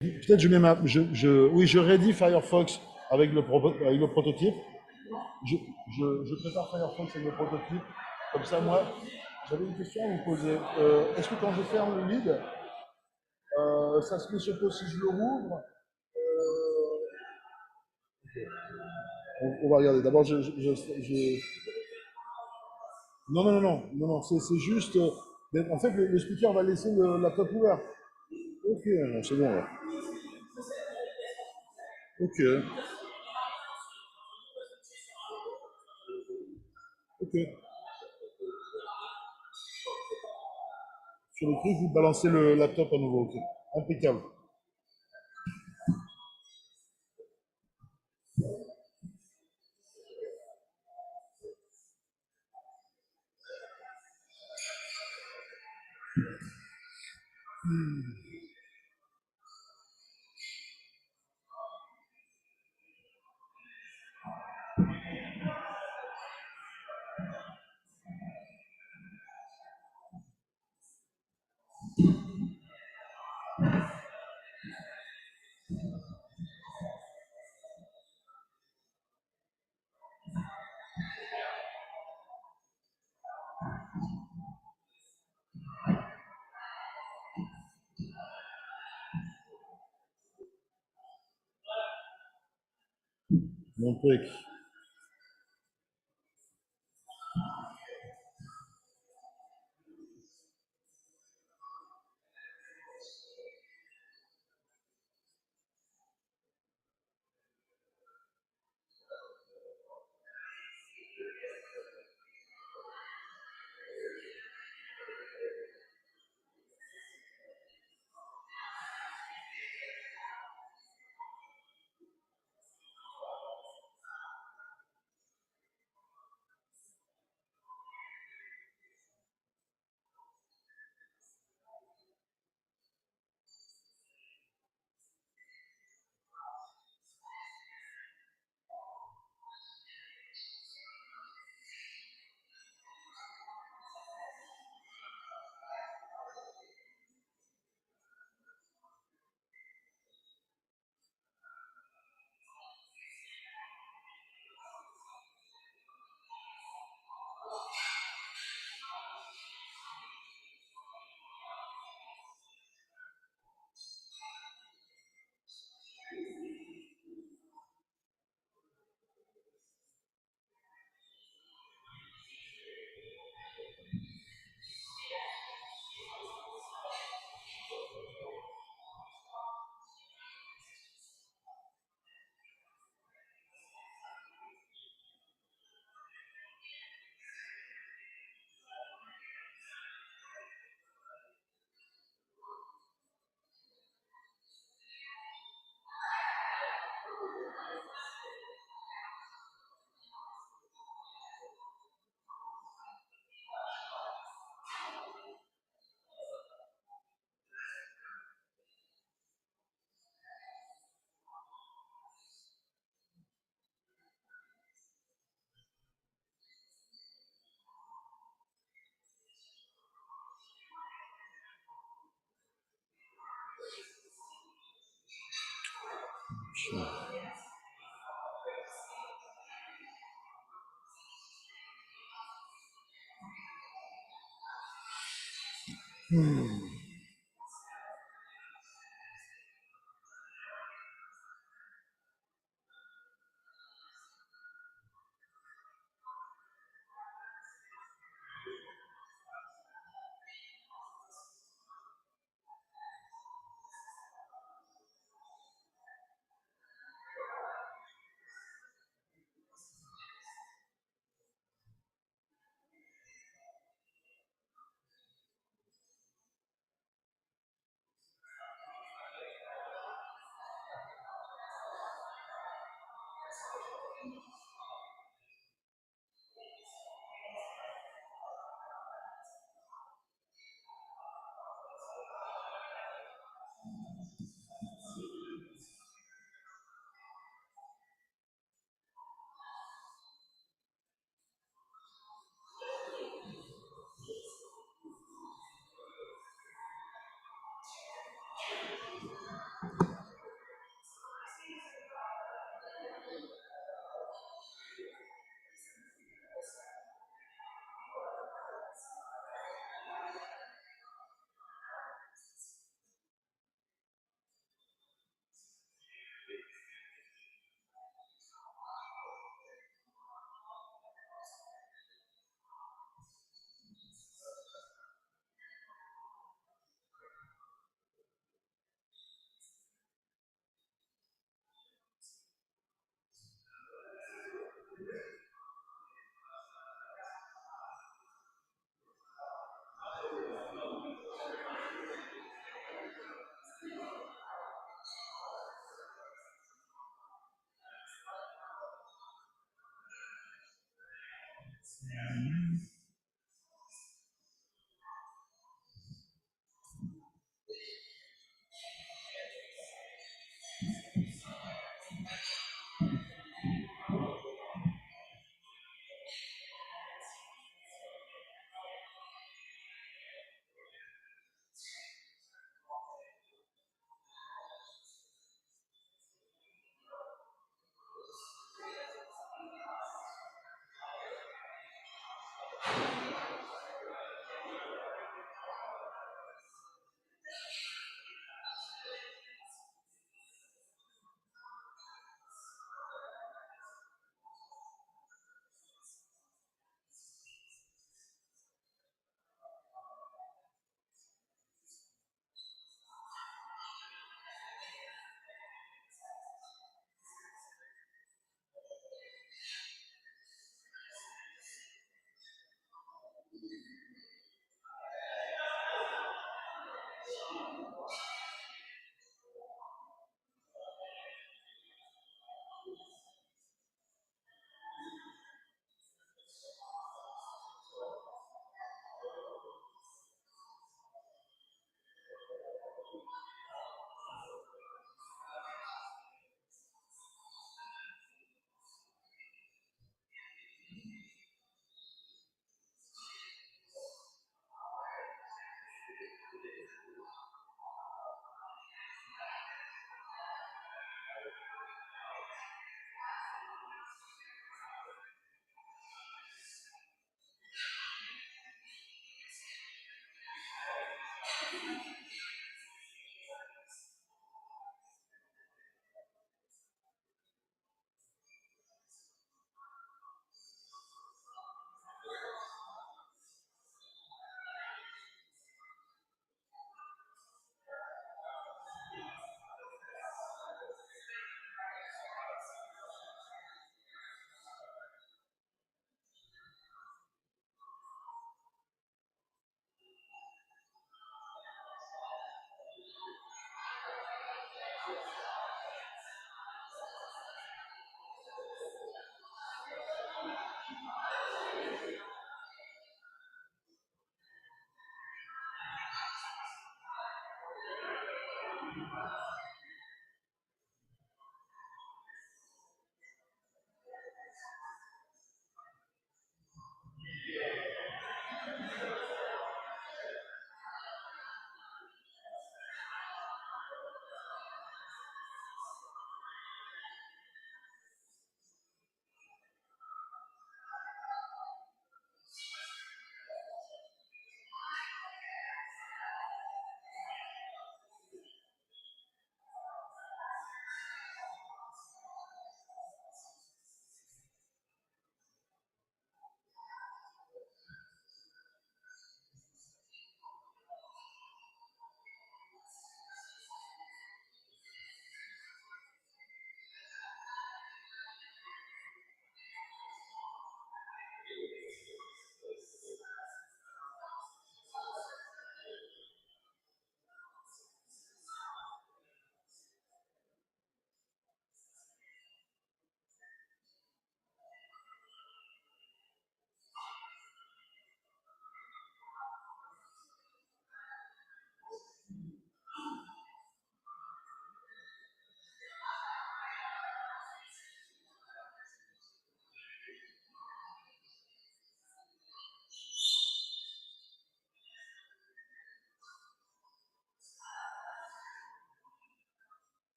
Peut-être je mets ma, oui, je ready Firefox avec avec le prototype. Je, je prépare Firefox avec le prototype. Comme ça, moi, j'avais une question à vous poser. Est-ce que quand je ferme le lead, ça se met sur pause si je le rouvre? On va regarder. D'abord, non, non, non, non, non, non, c'est juste. En fait, le speaker va laisser le laptop ouvert. Ok, non, c'est bon. Là. Ok, ok. Sur le truc, vous balancez le laptop à nouveau. Ok, impeccable. Mon truc.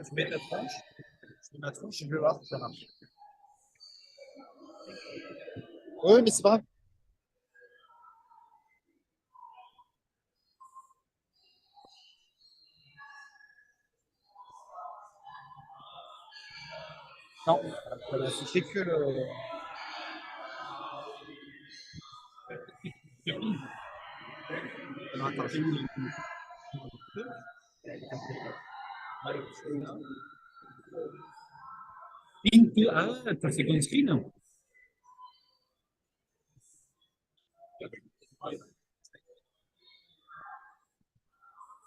Tu mets ta tranche, je mets ma tranche, je vais voir si ça marche. Oui, mais c'est pas grave. Non, ça va afficher que le. Alors, attends, j'ai mis Into, ah, t'as fait green screen? Là,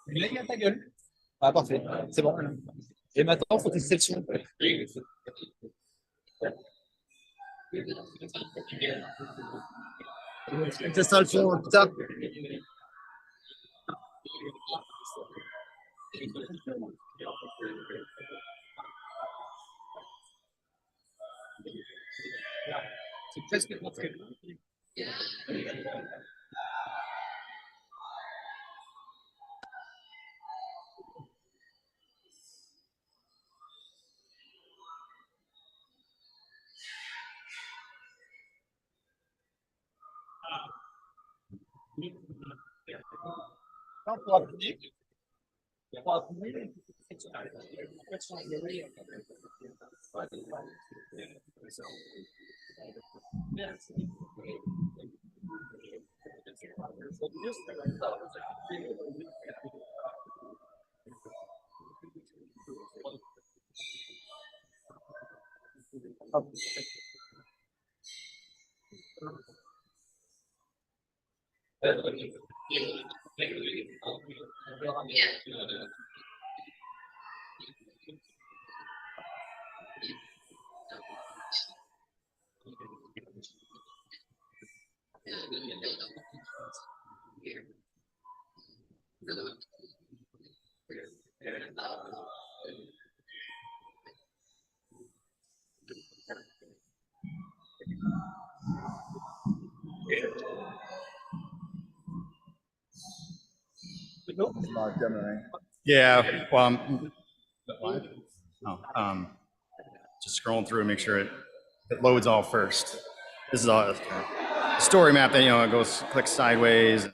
il y a ta gueule. Ah, parfait. C'est bon. Et maintenant, il faut tester le son. On testera le son plus tard. C'est presque parfait. Pour appuyer. Pour appuyer. Merci. Live demoing. Yeah, well, just scrolling through and make sure it loads all first. This is all story map that, it goes, clicks sideways.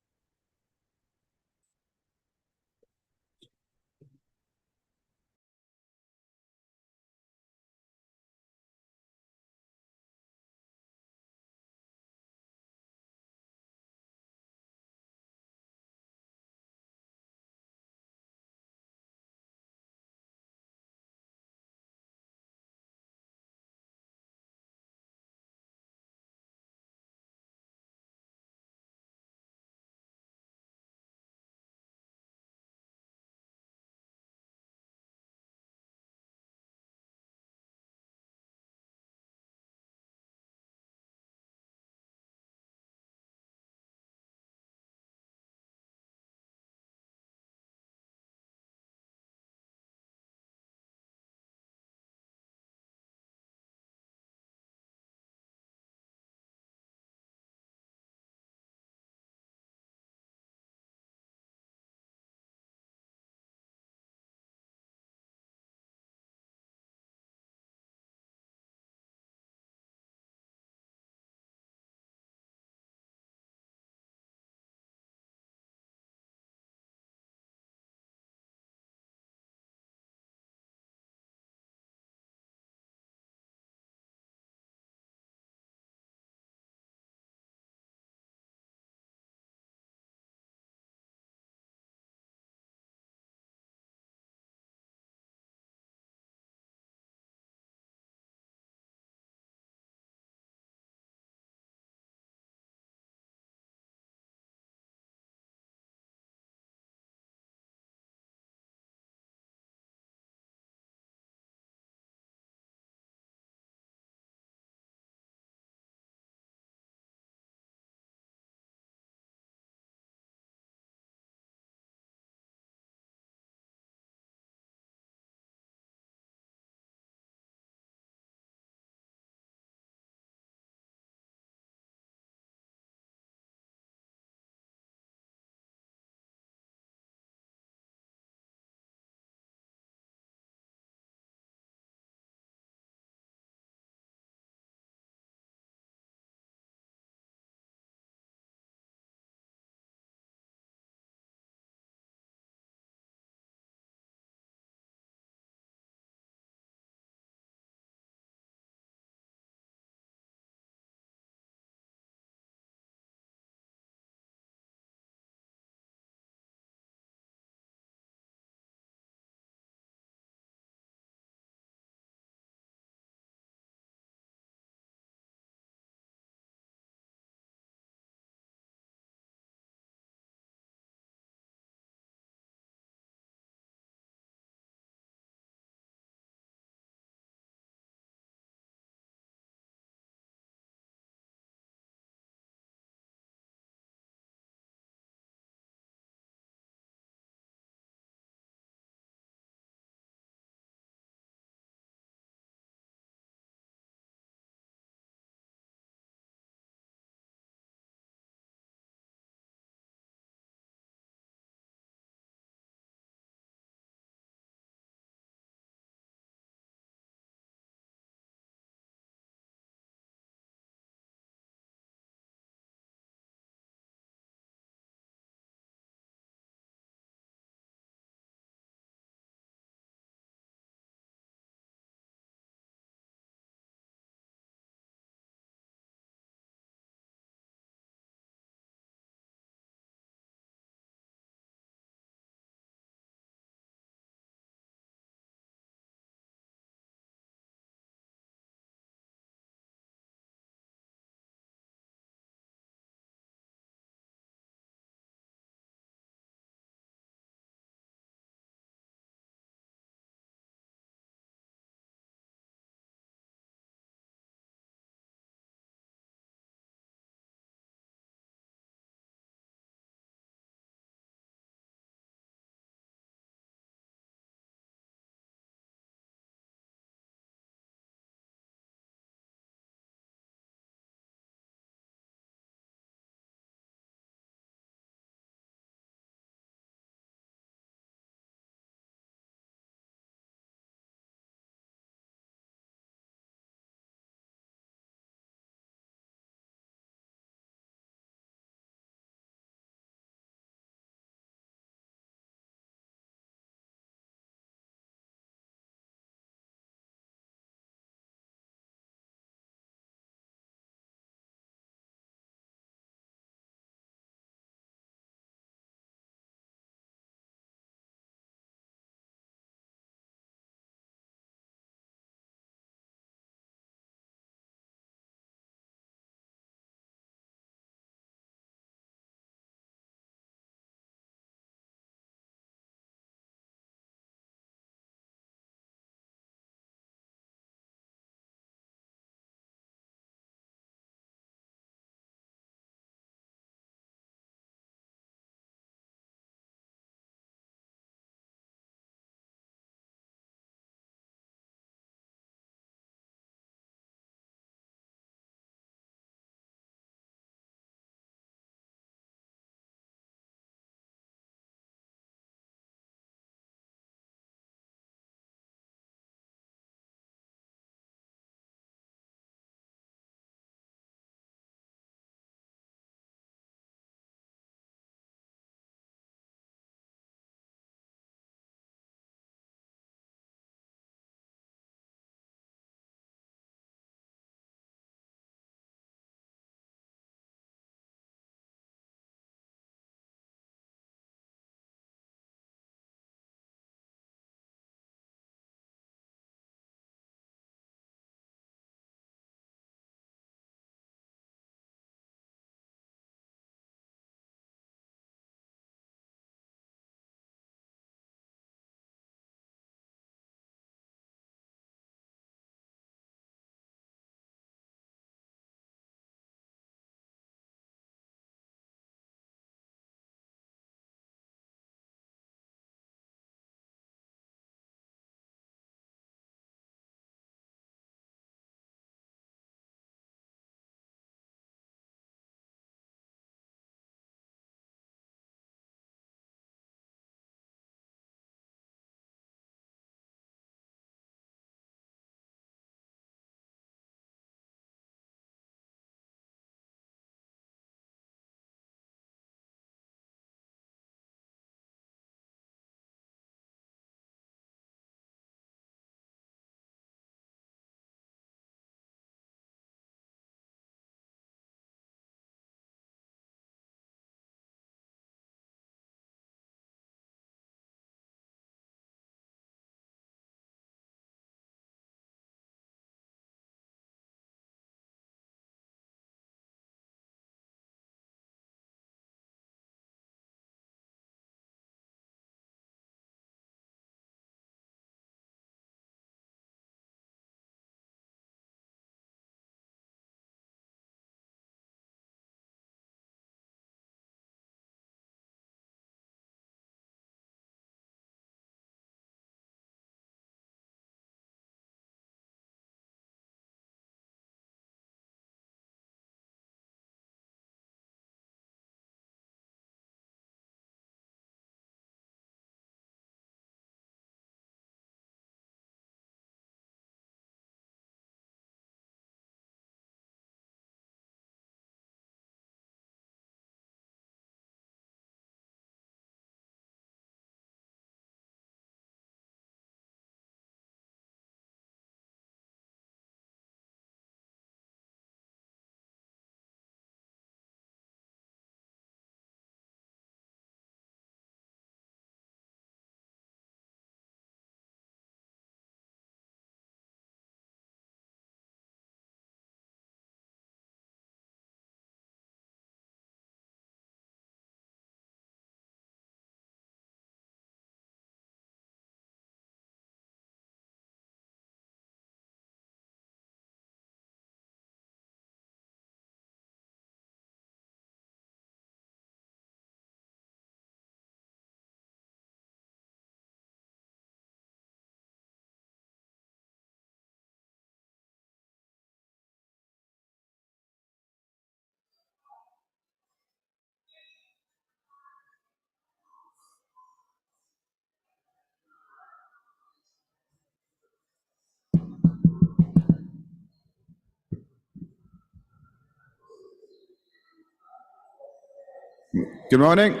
Good morning.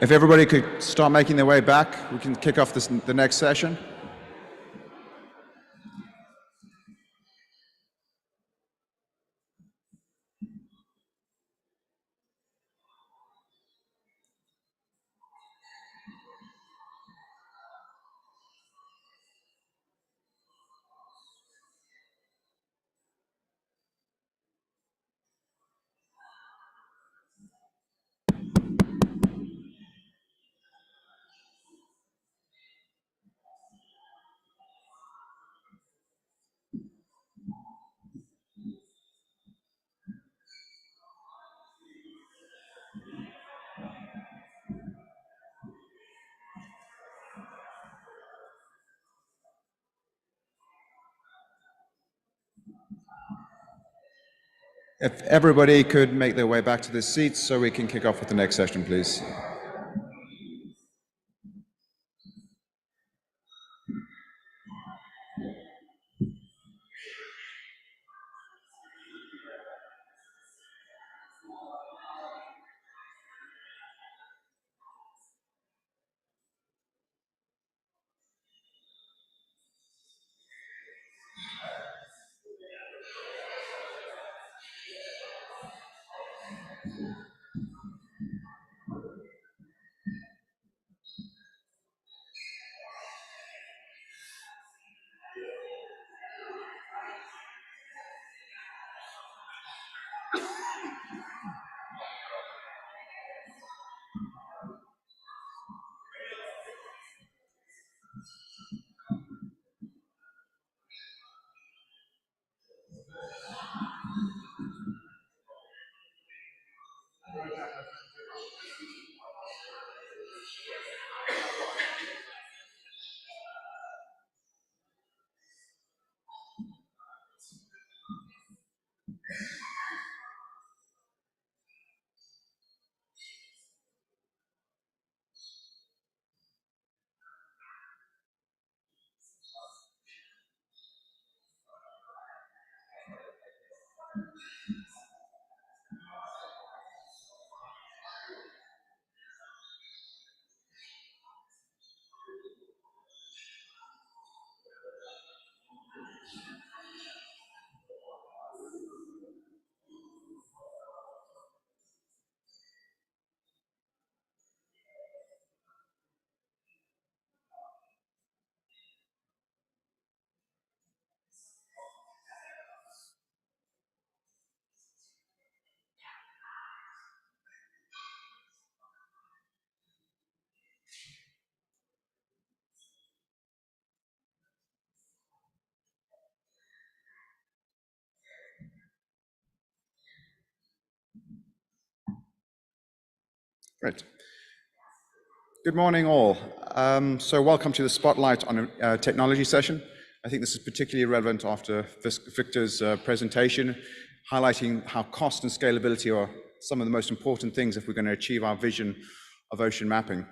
If everybody could start making their way back, we can kick off the next session. If everybody could make their way back to their seats so we can kick off with the next session, please. Great. Good morning, all. So welcome to the Spotlight on a Technology session. I think this is particularly relevant after Victor's presentation, highlighting how cost and scalability are some of the most important things if we're going to achieve our vision of ocean mapping.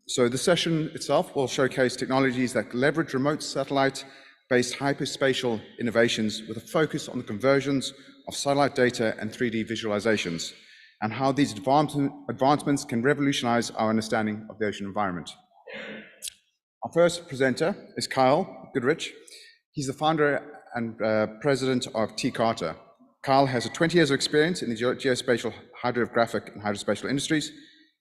So the session itself will showcase technologies that leverage remote satellite-based hyperspatial innovations with a focus on the conversions of satellite data and 3D visualizations, and how these advancements can revolutionize our understanding of the ocean environment. Our first presenter is Kyle Goodrich. He's the founder and president of T-Carta. Kyle has 20 years of experience in the geospatial, hydrographic, and hydrospatial industries.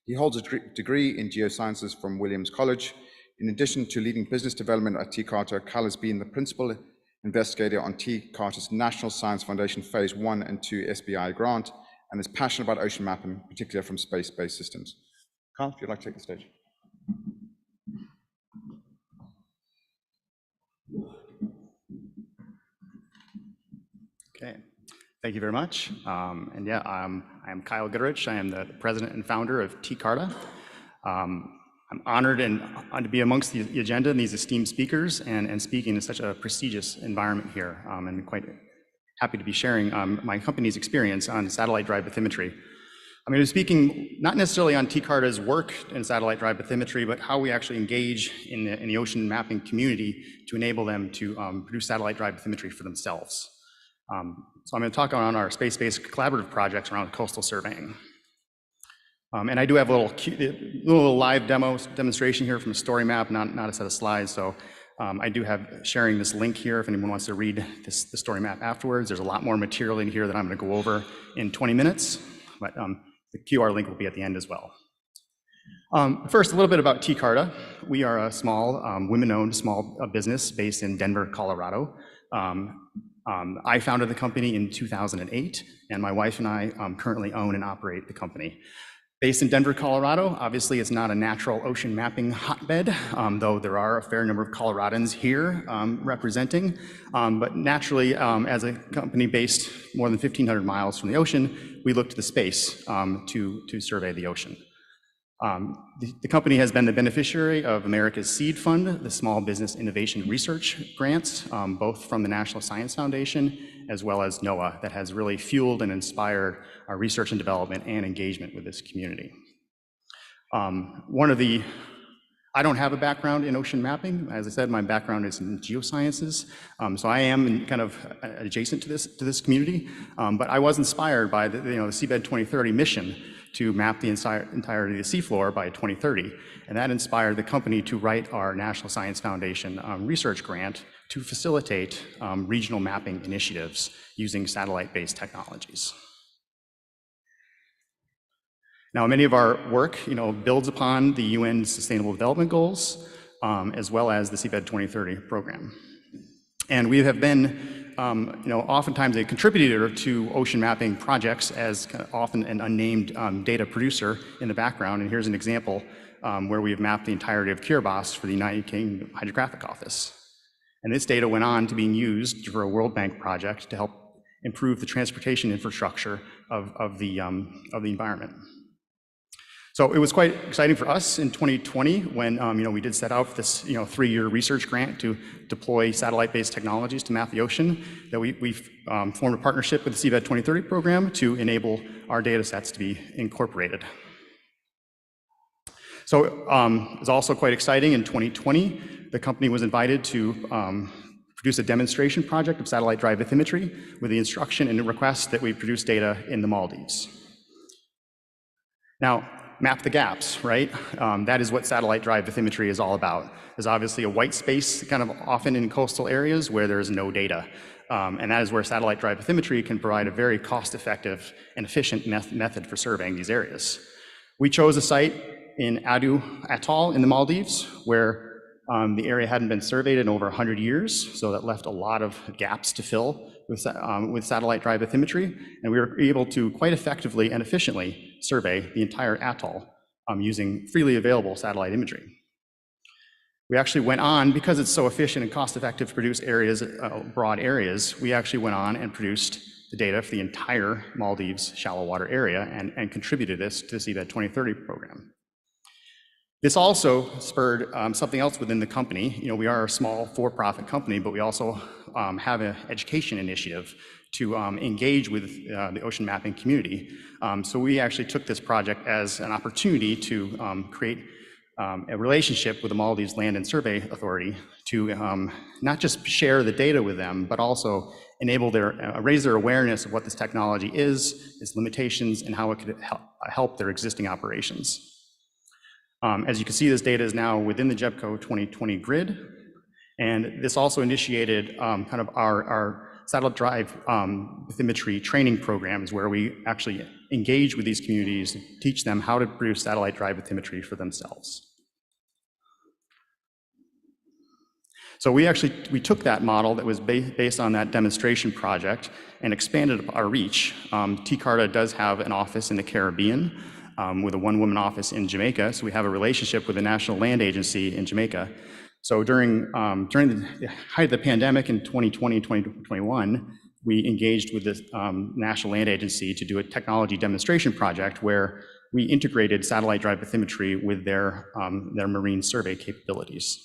He holds a degree in geosciences from Williams College. In addition to leading business development at T-Carta, Kyle has been the principal investigator on T-Carta's National Science Foundation Phase 1 and 2 SBI grant, and is passionate about ocean mapping, particularly from space-based systems. Kyle, if you'd like to take the stage. Okay, thank you very much. And yeah, I'm Kyle Goodrich. I am the president and founder of T-Carta. I'm honored and to be amongst the agenda and these esteemed speakers and speaking in such a prestigious environment here. And quite happy to be sharing my company's experience on satellite drive bathymetry. I'm going to be speaking not necessarily on T-Carta's work in satellite drive bathymetry, but how we actually engage in the ocean mapping community to enable them to produce satellite drive bathymetry for themselves. So I'm going to talk on our space-based collaborative projects around coastal surveying. And I do have a little live demonstration here from a story map, not a set of slides. So I do have sharing this link here if anyone wants to read the story map afterwards. There's a lot more material in here that I'm going to go over in 20 minutes, but the QR link will be at the end as well. First, a little bit about TCARTA. We are a small, women-owned small business based in Denver, Colorado. I founded the company in 2008, and my wife and I currently own and operate the company. Based in Denver, Colorado, obviously it's not a natural ocean mapping hotbed, though there are a fair number of Coloradans here representing. But naturally, as a company based more than 1,500 miles from the ocean, we look to the space to survey the ocean. The company has been the beneficiary of America's Seed Fund, the Small Business Innovation Research grants, both from the National Science Foundation as well as NOAA, that has really fueled and inspired our research and development and engagement with this community. I don't have a background in ocean mapping. As I said, my background is in geosciences. So I am kind of adjacent to this community, but I was inspired by the Seabed 2030 mission to map the entirety of the seafloor by 2030. And that inspired the company to write our National Science Foundation research grant to facilitate regional mapping initiatives using satellite-based technologies. Now, many of our work, builds upon the UN Sustainable Development Goals, as well as the Seabed 2030 program. And we have been, oftentimes a contributor to ocean mapping projects as often an unnamed data producer in the background. And here's an example where we have mapped the entirety of Kiribati for the United Kingdom Hydrographic Office. And this data went on to being used for a World Bank project to help improve the transportation infrastructure of the environment. So it was quite exciting for us in 2020 when we did set out this 3-year research grant to deploy satellite-based technologies to map the ocean, that we formed a partnership with the Seabed 2030 program to enable our data sets to be incorporated. So it was also quite exciting in 2020. The company was invited to produce a demonstration project of satellite drive bathymetry with the instruction and request that we produce data in the Maldives. Now, map the gaps, right? That is what satellite drive bathymetry is all about. There's obviously a white space kind of often in coastal areas where there's no data. And that is where satellite drive bathymetry can provide a very cost-effective and efficient method for surveying these areas. We chose a site in Adu Atoll in the Maldives where the area hadn't been surveyed in over 100 years, so that left a lot of gaps to fill with satellite drive bathymetry, and we were able to quite effectively and efficiently survey the entire atoll using freely available satellite imagery. We actually went on, because it's so efficient and cost-effective to produce areas, broad areas, we actually went on and produced the data for the entire Maldives shallow water area and contributed this to the Seabed 2030 program. This also spurred something else within the company. We are a small for-profit company, but we also have an education initiative to engage with the ocean mapping community. So we actually took this project as an opportunity to create a relationship with the Maldives Land and Survey Authority to not just share the data with them, but also enable raise their awareness of what this technology is, its limitations, and how it could help their existing operations. As you can see, this data is now within the JEPCO 2020 grid, and this also initiated kind of our satellite drive bathymetry training programs where we actually engage with these communities, teach them how to produce satellite drive bathymetry for themselves. So we took that model that was based on that demonstration project and expanded our reach. TCARTA does have an office in the Caribbean, with a one-woman office in Jamaica. So we have a relationship with the National Land Agency in Jamaica. So during the height of the pandemic in 2020, 2021, we engaged with the National Land Agency to do a technology demonstration project where we integrated satellite drive bathymetry with their marine survey capabilities.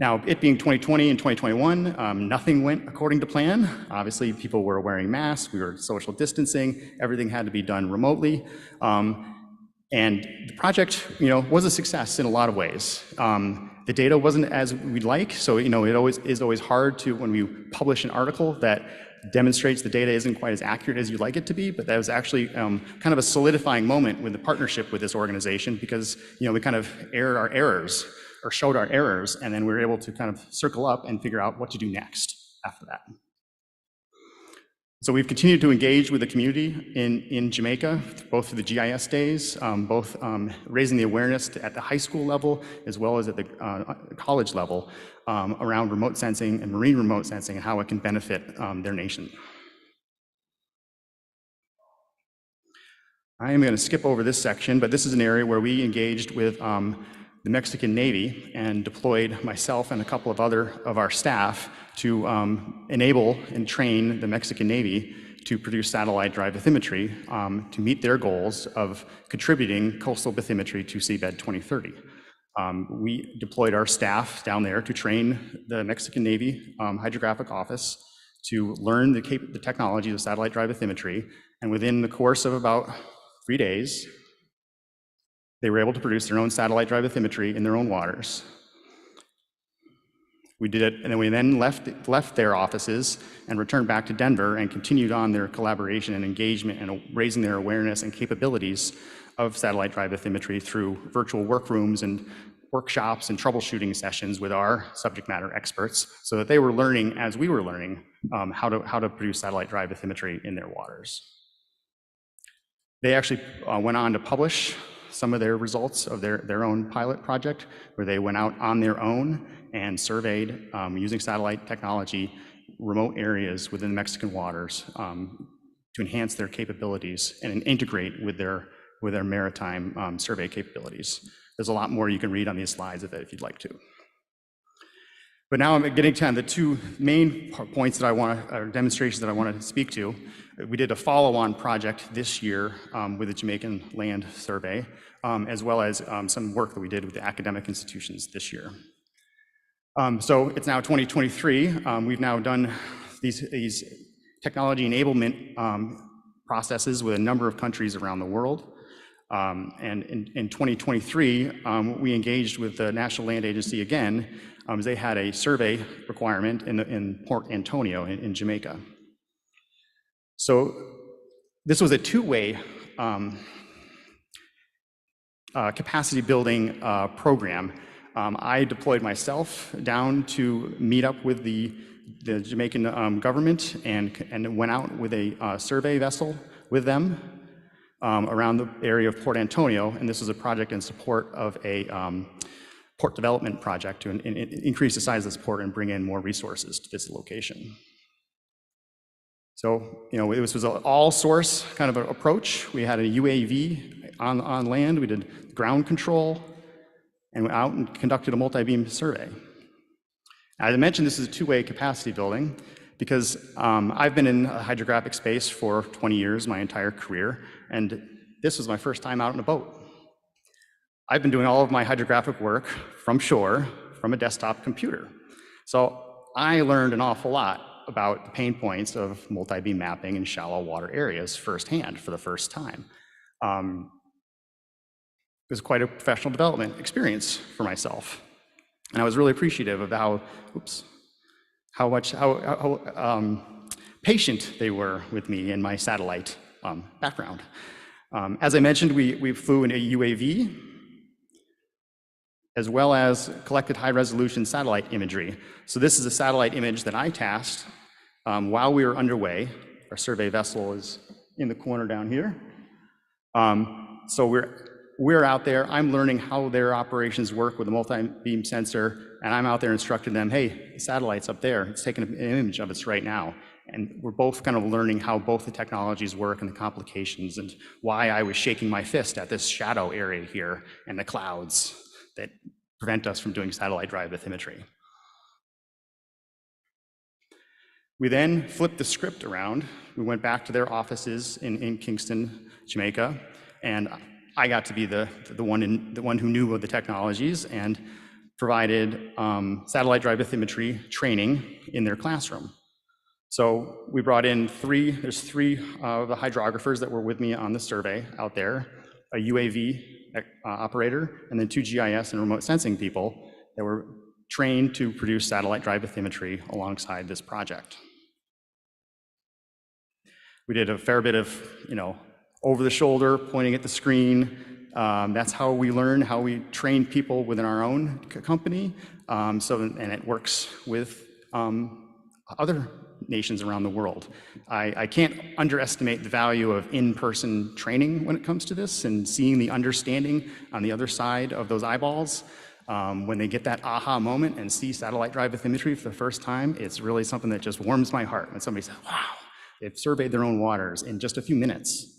Now, it being 2020 and 2021, nothing went according to plan. Obviously, people were wearing masks, we were social distancing, everything had to be done remotely. And the project, was a success in a lot of ways. The data wasn't as we'd like, so it always is hard to, when we publish an article, that demonstrates the data isn't quite as accurate as you'd like it to be, but that was actually kind of a solidifying moment with the partnership with this organization, because we kind of aired our errors, or showed our errors, and then we were able to kind of circle up and figure out what to do next after that. So we've continued to engage with the community in Jamaica, both through the GIS days, both raising the awareness at the high school level as well as at the college level around remote sensing and marine remote sensing and how it can benefit their nation. I am going to skip over this section, but this is an area where we engaged with the Mexican Navy and deployed myself and a couple of other of our staff to enable and train the Mexican Navy to produce satellite drive bathymetry to meet their goals of contributing coastal bathymetry to Seabed 2030. We deployed our staff down there to train the Mexican Navy Hydrographic Office to learn the technology of satellite drive bathymetry, and within the course of about 3 days, they were able to produce their own satellite drive bathymetry in their own waters. We did it, and then we left their offices and returned back to Denver and continued on their collaboration and engagement and raising their awareness and capabilities of satellite drive bathymetry through virtual workrooms and workshops and troubleshooting sessions with our subject matter experts, so that they were learning as we were learning how to produce satellite drive bathymetry in their waters. They actually went on to publish some of their results of their own pilot project, where they went out on their own and surveyed using satellite technology remote areas within the Mexican waters to enhance their capabilities and integrate with their maritime survey capabilities. There's a lot more you can read on these slides if you'd like to. But now I'm getting to the two main points that or demonstrations that I want to speak to. We did a follow-on project this year with the Jamaican Land Survey, as well as some work that we did with the academic institutions this year. So it's now 2023. We've now done these technology enablement processes with a number of countries around the world. And in 2023, we engaged with the National Land Agency again, as they had a survey requirement in Port Antonio in Jamaica. So this was a two-way capacity building program. I deployed myself down to meet up with the Jamaican government and went out with a survey vessel with them around the area of Port Antonio, and this was a project in support of a port development project to increase the size of this port and bring in more resources to this location. So, this was an all-source kind of approach. We had a UAV on land, we did ground control, and went out and conducted a multi-beam survey. As I mentioned, this is a two-way capacity building because I've been in the hydrographic space for 20 years, my entire career, and this was my first time out in a boat. I've been doing all of my hydrographic work from shore, from a desktop computer. So I learned an awful lot about the pain points of multi-beam mapping in shallow water areas firsthand for the first time. It was quite a professional development experience for myself. And I was really appreciative of how patient they were with me and my satellite background. As I mentioned, we flew in a UAV, as well as collected high-resolution satellite imagery. So this is a satellite image that I tasked while we were underway. Our survey vessel is in the corner down here. So we're out there. I'm learning how their operations work with a multi-beam sensor, and I'm out there instructing them, hey, the satellite's up there. It's taking an image of us right now. And we're both kind of learning how both the technologies work and the complications, and why I was shaking my fist at this shadow area here and the clouds that prevent us from doing satellite drive bathymetry. We then flipped the script around. We went back to their offices in Kingston, Jamaica, and I got to be the one who knew of the technologies and provided satellite drive bathymetry training in their classroom. So we brought in there's three of the hydrographers that were with me on the survey out there, a UAV operator, and then 2 GIS and remote sensing people that were trained to produce satellite drive bathymetry alongside this project. We did a fair bit of, over the shoulder, pointing at the screen. That's how we learn, how we train people within our own company. And it works with other nations around the world. I can't underestimate the value of in-person training when it comes to this, and seeing the understanding on the other side of those eyeballs. When they get that aha moment and see satellite drive bathymetry for the first time, it's really something that just warms my heart when somebody says, wow, they've surveyed their own waters in just a few minutes.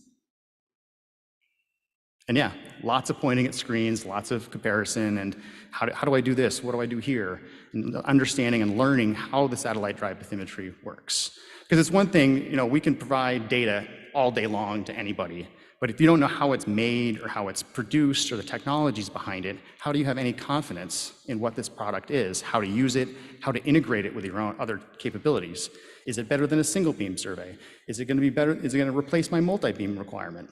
And yeah, lots of pointing at screens, lots of comparison, and how do I do this? What do I do here? And understanding and learning how the satellite drive bathymetry works. Because it's one thing, we can provide data all day long to anybody, but if you don't know how it's made or how it's produced or the technologies behind it, how do you have any confidence in what this product is, how to use it, how to integrate it with your own other capabilities? Is it better than a single beam survey? Is it going to be better? Is it going to replace my multi-beam requirement?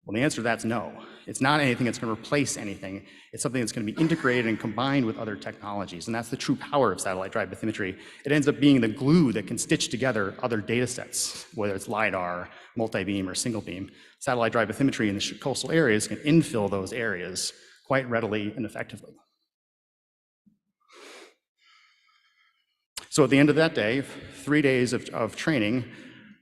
Well, the answer to that's no. It's not anything that's going to replace anything. It's something that's going to be integrated and combined with other technologies. And that's the true power of satellite drive bathymetry. It ends up being the glue that can stitch together other data sets, whether it's LiDAR, multi-beam, or single beam. Satellite drive bathymetry in the coastal areas can infill those areas quite readily and effectively. So at the end of that day, 3 days of training,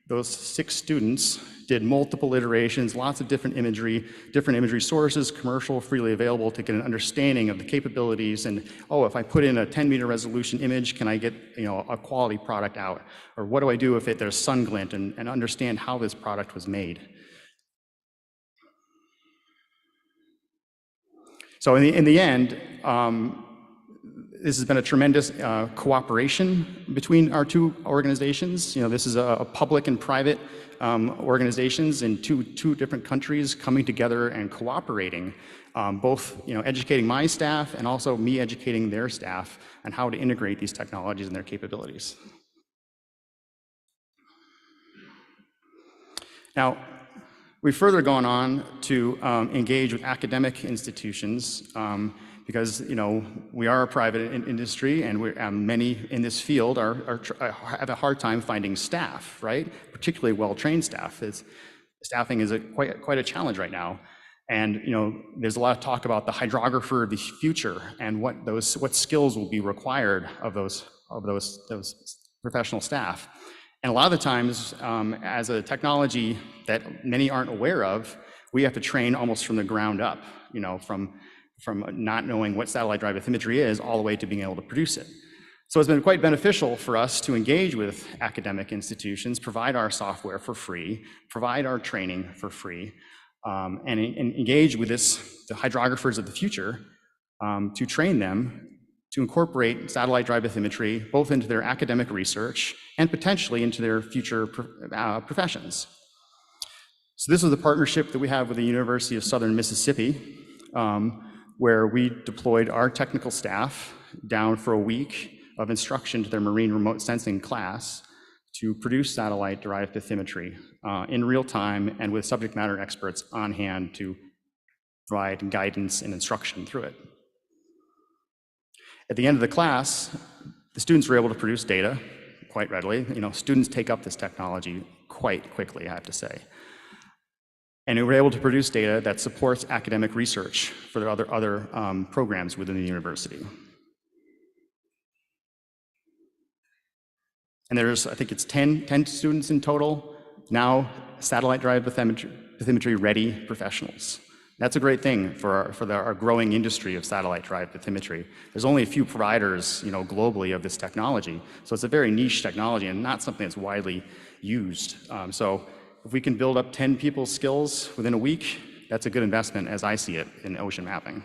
those 6 students did multiple iterations, lots of different imagery sources, commercial, freely available, to get an understanding of the capabilities. And, if I put in a 10-meter resolution image, can I get a quality product out? Or what do I do if there's sun glint, and understand how this product was made? So in the end, this has been a tremendous cooperation between our two organizations. This is a public and private organizations in two different countries coming together and cooperating, both educating my staff and also me educating their staff on how to integrate these technologies and their capabilities. Now, we've further gone on to engage with academic institutions, because we are a private industry, and many in this field have a hard time finding staff, right? Particularly well-trained staff. Staffing is quite a challenge right now, and there's a lot of talk about the hydrographer of the future and what skills will be required of those professional staff. And a lot of the times, as a technology that many aren't aware of, we have to train almost from the ground up, from not knowing what satellite drive bathymetry is all the way to being able to produce it. So it's been quite beneficial for us to engage with academic institutions, provide our software for free, provide our training for free, and engage with the hydrographers of the future to train them to incorporate satellite drive bathymetry both into their academic research and potentially into their future professions. So this is a partnership that we have with the University of Southern Mississippi, where we deployed our technical staff down for a week of instruction to their marine remote sensing class to produce satellite-derived bathymetry in real time and with subject matter experts on hand to provide guidance and instruction through it. At the end of the class, the students were able to produce data quite readily. Students take up this technology quite quickly, I have to say. And we were able to produce data that supports academic research for their other programs within the university. And there's, I think it's 10 students in total, now satellite drive bathymetry ready professionals. That's a great thing for our growing industry of satellite drive bathymetry. There's only a few providers, globally of this technology. So it's a very niche technology and not something that's widely used. So if we can build up 10 people's skills within a week, that's a good investment as I see it in ocean mapping.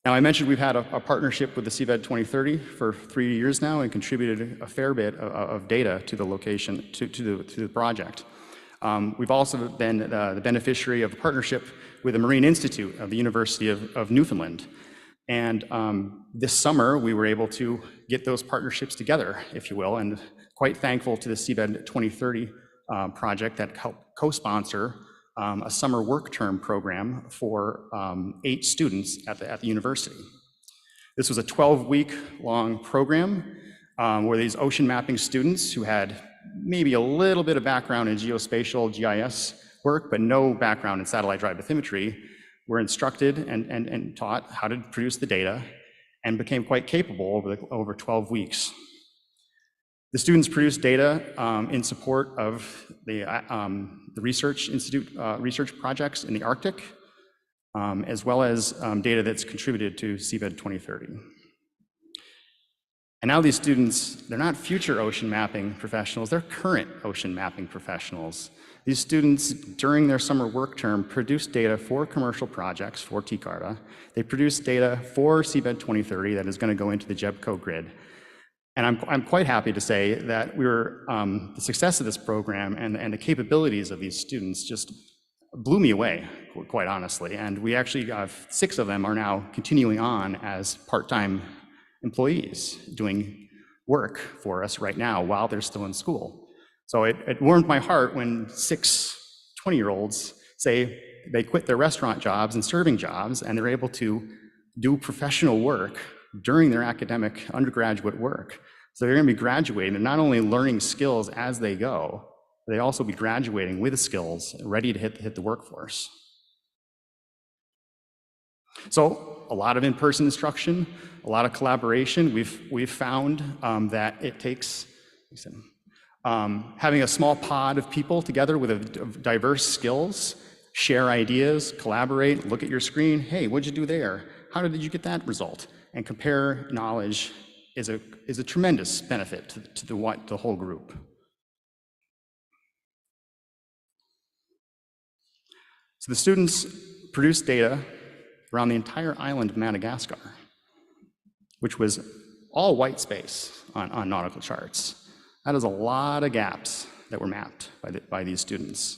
Now, I mentioned we've had a partnership with the Seabed 2030 for 3 years now and contributed a fair bit of data to the location, to the project. We've also been the beneficiary of a partnership with the Marine Institute of the University of Newfoundland. And this summer, we were able to get those partnerships together, if you will, and quite thankful to the Seabed 2030 project that helped co-sponsor a summer work term program for 8 students at the university. This was a 12-week long program were these ocean mapping students who had maybe a little bit of background in geospatial GIS work, but no background in satellite drive bathymetry, were instructed and taught how to produce the data and became quite capable over 12 weeks. The students produced data in support of the Research Institute research projects in the Arctic, as well as data that's contributed to Seabed 2030. And now these students, they're not future ocean mapping professionals, they're current ocean mapping professionals. These students, during their summer work term, produced data for commercial projects for TCARTA. They produced data for Seabed 2030 that is going to go into the JEBCO grid. And I'm quite happy to say that the success of this program and the capabilities of these students just blew me away, quite honestly. And we actually have 6 of them are now continuing on as part-time employees doing work for us right now while they're still in school. So it warmed my heart when 6 20-year-olds say they quit their restaurant jobs and serving jobs, and they're able to do professional work during their academic undergraduate work. So they're going to be graduating and not only learning skills as they go, but they also be graduating with skills ready to hit the workforce. So a lot of in-person instruction, a lot of collaboration. We've found that it takes having a small pod of people together with diverse skills, share ideas, collaborate, look at your screen. Hey, what'd you do there? How did you get that result? And compare knowledge is a tremendous benefit to the whole group. So the students produced data around the entire island of Madagascar, which was all white space on nautical charts. That is a lot of gaps that were mapped by these students.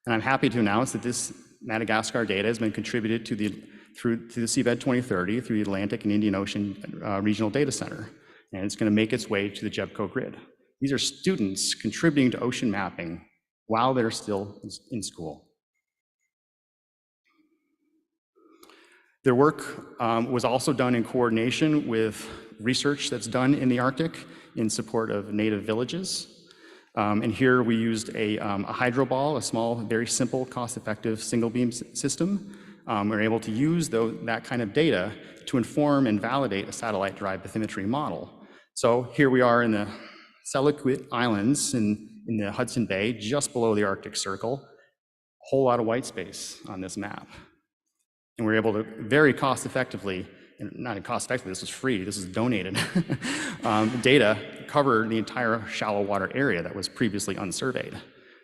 And I'm happy to announce that this Madagascar data has been contributed to the Seabed 2030 through the Atlantic and Indian Ocean Regional Data Center, and it's going to make its way to the JEBCO grid. These are students contributing to ocean mapping while they're still in school. Their work was also done in coordination with research that's done in the Arctic in support of native villages. And here we used a hydroball, a small, very simple, cost-effective single beam system. We're able to use that kind of data to inform and validate a satellite drive bathymetry model. So here we are in the Selkirk Islands in the Hudson Bay, just below the Arctic Circle. A whole lot of white space on this map. And we're able to very cost-effectively, and not cost-effectively, this was free, this is donated, data cover the entire shallow water area that was previously unsurveyed.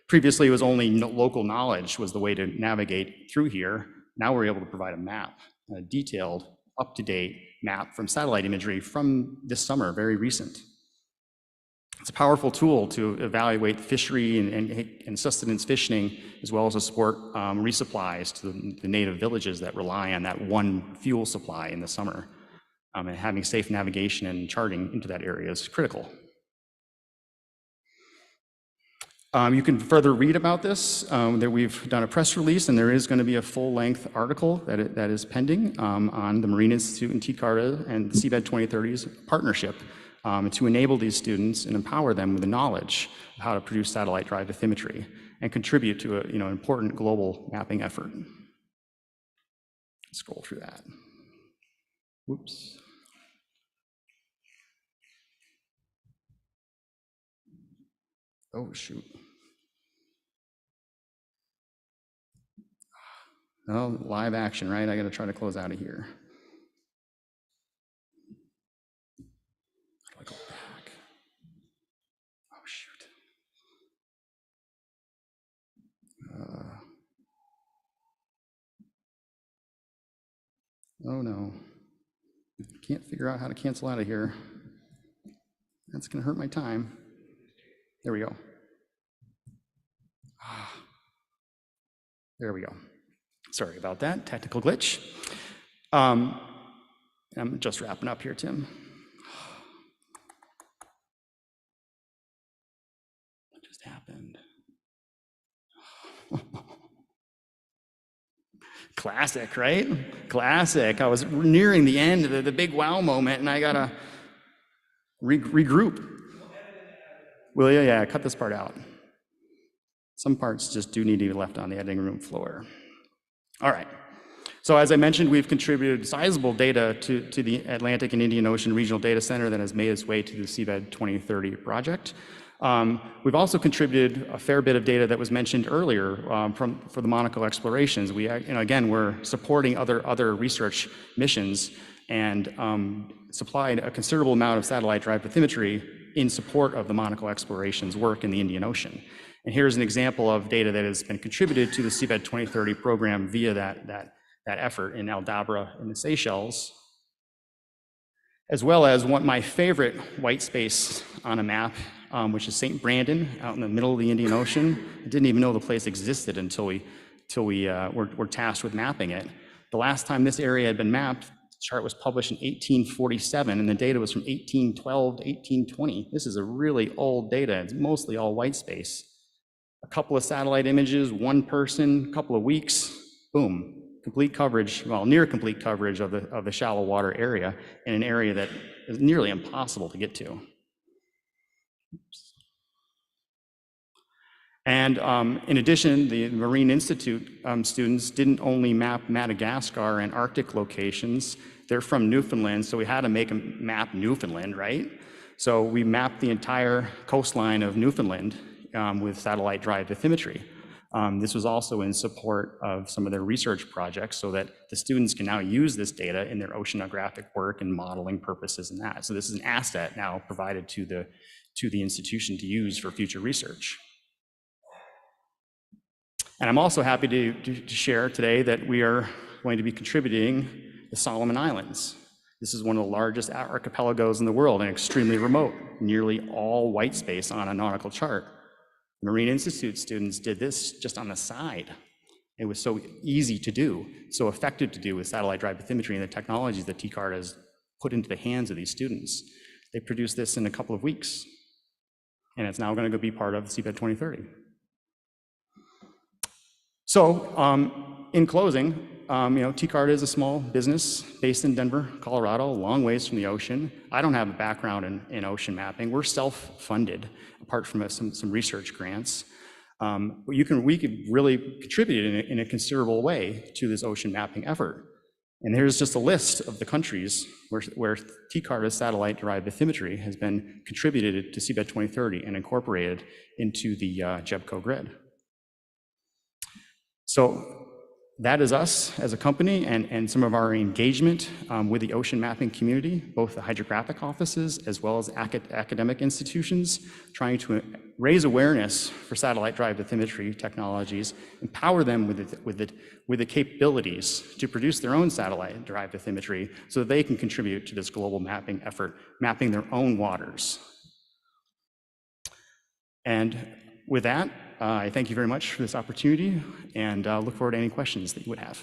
Previously, it was only local knowledge was the way to navigate through here. Now we're able to provide a map, a detailed, up-to-date map from satellite imagery from this summer, very recent. It's a powerful tool to evaluate fishery and sustenance fishing, as well as to support resupplies to the native villages that rely on that one fuel supply in the summer. And having safe navigation and charting into that area is critical. You can further read about this, that we've done a press release, and there is going to be a full-length article that is pending on the Marine Institute and TCARTA and Seabed 2030's partnership to enable these students and empower them with the knowledge of how to produce satellite drive bathymetry and contribute to an important global mapping effort. Scroll through that. Whoops. Oh, shoot. Oh, live action, right? I got to try to close out of here. How do I go back? Oh, shoot. Oh, no. Can't figure out how to cancel out of here. That's going to hurt my time. There we go. There we go. Sorry about that, technical glitch. I'm just wrapping up here, Tim. What just happened? Classic, right? Classic. I was nearing the end of the big wow moment, and I gotta, regroup. Will you? Yeah, cut this part out. Some parts just do need to be left on the editing room floor. All right. So as I mentioned, we've contributed sizable data to the Atlantic and Indian Ocean Regional Data Center that has made its way to the Seabed 2030 project. We've also contributed a fair bit of data that was mentioned earlier for the Monaco explorations. Again, we're supporting other research missions and supplied a considerable amount of satellite-derived bathymetry in support of the Monaco explorations work in the Indian Ocean. And here's an example of data that has been contributed to the Seabed 2030 program via that effort in Aldabra in the Seychelles, as well as my favorite white space on a map, which is St. Brandon out in the middle of the Indian Ocean. I didn't even know the place existed until we were tasked with mapping it. The last time this area had been mapped, the chart was published in 1847, and the data was from 1812 to 1820. This is a really old data. It's mostly all white space. A couple of satellite images, one person, a couple of weeks, boom. Complete coverage, well, near complete coverage of the shallow water area in an area that is nearly impossible to get to. And in addition, the Marine Institute students didn't only map Madagascar and Arctic locations. They're from Newfoundland, so we had to map Newfoundland, right? So we mapped the entire coastline of Newfoundland with satellite-derived bathymetry. This was also in support of some of their research projects so that the students can now use this data in their oceanographic work and modeling purposes and that. So this is an asset now provided to the institution to use for future research. And I'm also happy to share today that we are going to be contributing the Solomon Islands. This is one of the largest archipelagos in the world and extremely remote, nearly all white space on a nautical chart. Marine Institute students did this just on the side. It was so easy to do, so effective to do with satellite-derived bathymetry and the technologies that TCART has put into the hands of these students. They produced this in a couple of weeks, and it's now going to be part of Seabed 2030. So, in closing, TCART is a small business based in Denver, Colorado, a long ways from the ocean. I don't have a background in ocean mapping. We're self-funded, apart from some research grants. We could really contribute in a considerable way to this ocean mapping effort. And here's just a list of the countries where TCART's satellite-derived bathymetry has been contributed to Seabed 2030 and incorporated into the JEBCO grid. So that is us as a company and some of our engagement with the ocean mapping community, both the hydrographic offices as well as academic institutions, trying to raise awareness for satellite-derived bathymetry technologies, empower them with the capabilities to produce their own satellite-derived bathymetry so that they can contribute to this global mapping effort, mapping their own waters. And with that, I thank you very much for this opportunity and look forward to any questions that you would have.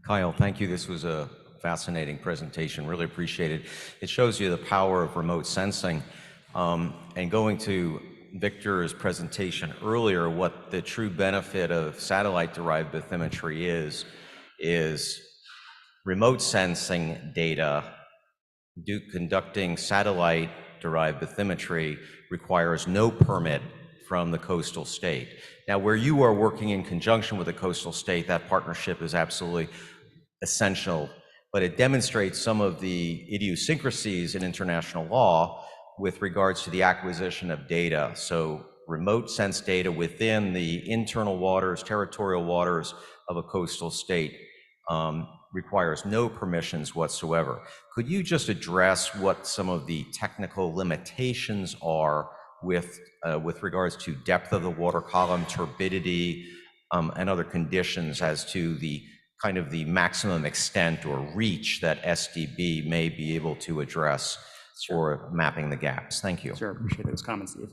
Kyle, thank you. This was a fascinating presentation, really appreciate it. It shows you the power of remote sensing. And going to Victor's presentation earlier, what the true benefit of satellite-derived bathymetry is remote sensing data. Conducting satellite-derived bathymetry requires no permit from the coastal state. Now, where you are working in conjunction with the coastal state, that partnership is absolutely essential. But it demonstrates some of the idiosyncrasies in international law with regards to the acquisition of data. So remote sense data within the internal waters, territorial waters of a coastal state requires no permissions whatsoever. Could you just address what some of the technical limitations are with regards to depth of the water column, turbidity, and other conditions as to the kind of the maximum extent or reach that SDB may be able to address for mapping the gaps? Thank you. Sure, appreciate those comments, Steve.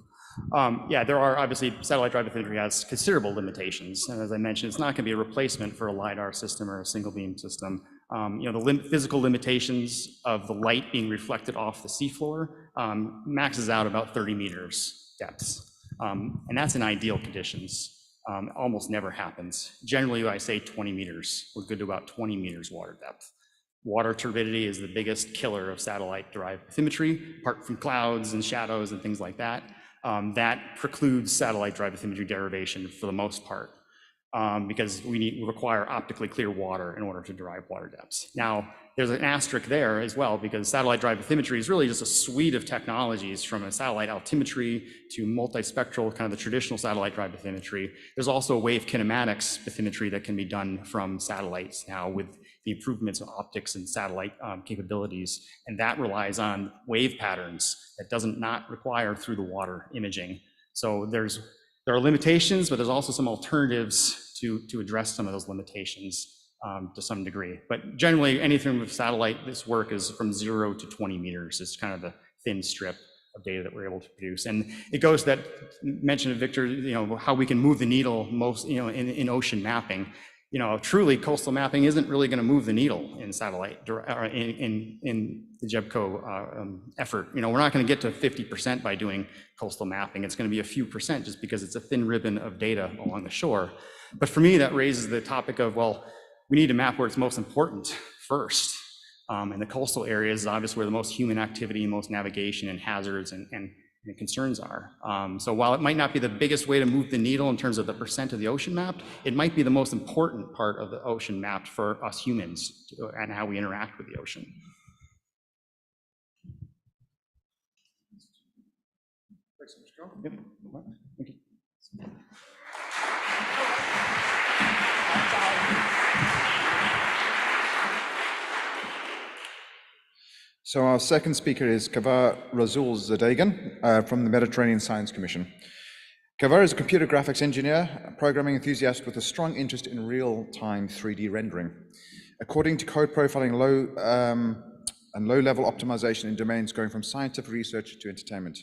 Yeah, there are obviously satellite drive bathymetry has considerable limitations. And as I mentioned, it's not going to be a replacement for a LiDAR system or a single beam system. The physical limitations of the light being reflected off the seafloor maxes out about 30 meters depths. And that's in ideal conditions. Almost never happens. Generally, I say 20 meters. We're good to about 20 meters water depth. Water turbidity is the biggest killer of satellite-derived bathymetry, apart from clouds and shadows and things like that. That precludes satellite-derived bathymetry derivation for the most part, because we require optically clear water in order to derive water depths. Now, there's an asterisk there as well, because satellite-derived bathymetry is really just a suite of technologies, from a satellite altimetry to multispectral, kind of the traditional satellite-derived bathymetry. There's also wave kinematics bathymetry that can be done from satellites now with the improvements in optics and satellite capabilities, and that relies on wave patterns that doesn't not require through the water imaging. So there are limitations, but there's also some alternatives to address some of those limitations to some degree. But generally, anything with satellite, this work is from 0 to 20 meters. It's kind of the thin strip of data that we're able to produce. And it goes that mentioned Victor, how we can move the needle most, in ocean mapping. Truly coastal mapping isn't really going to move the needle in satellite or in the JEBCO effort. We're not going to get to 50% by doing coastal mapping. It's going to be a few percent just because it's a thin ribbon of data along the shore. But for me, that raises the topic of, well, we need to map where it's most important first. And the coastal areas is obviously where the most human activity, most navigation and hazards and concerns are. So while it might not be the biggest way to move the needle in terms of the percent of the ocean mapped, it might be the most important part of the ocean mapped for us humans and how we interact with the ocean. Yep. Thank you. So our second speaker is Kaveh Rasool Zadegan from the Mediterranean Science Commission. Kaveh is a computer graphics engineer, a programming enthusiast with a strong interest in real-time 3D rendering. According to code profiling, low-level optimization in domains going from scientific research to entertainment.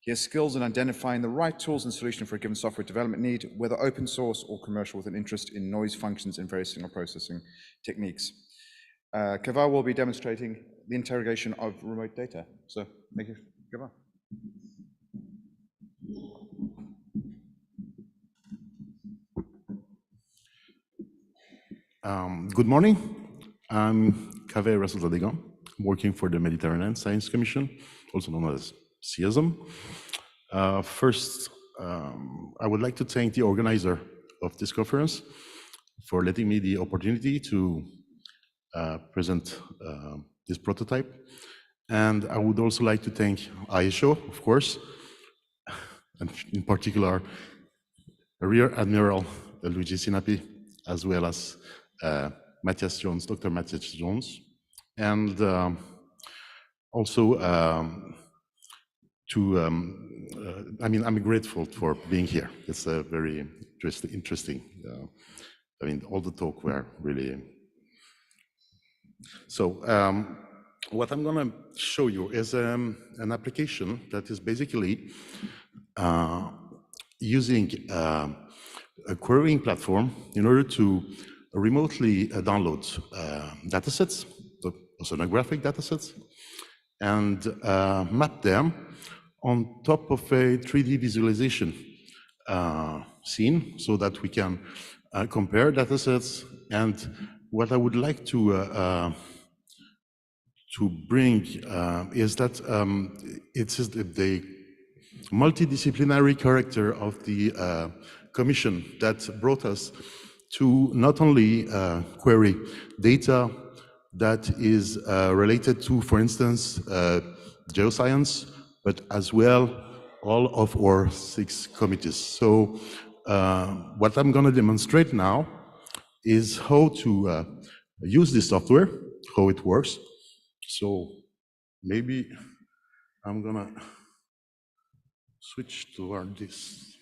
He has skills in identifying the right tools and solution for a given software development need, whether open source or commercial, with an interest in noise functions and various signal processing techniques. Kaveh will be demonstrating the interrogation of remote data. So, thank you, Kaveh. Good morning. I'm Kaveh Rasool Zadegan, working for the Mediterranean Science Commission, also known as CIASM. First, I would like to thank the organizer of this conference for letting me the opportunity to present this prototype. And I would also like to thank ISO, of course, and in particular, Rear Admiral Luigi Sinapi, as well as Matthias Jones, Dr. Matthias Jones, and also I'm grateful for being here. It's a very interesting. All the talk were really. So what I'm going to show you is an application that is basically using a querying platform in order to remotely download datasets, oceanographic datasets, and map them on top of a 3D visualization scene so that we can compare datasets. And what I would like to bring is that it's the multidisciplinary character of the commission that brought us to not only query data that is related to, for instance, geoscience, but as well all of our 6 committees. So what I'm going to demonstrate now is how to use this software, how it works. So maybe I'm going to switch toward this.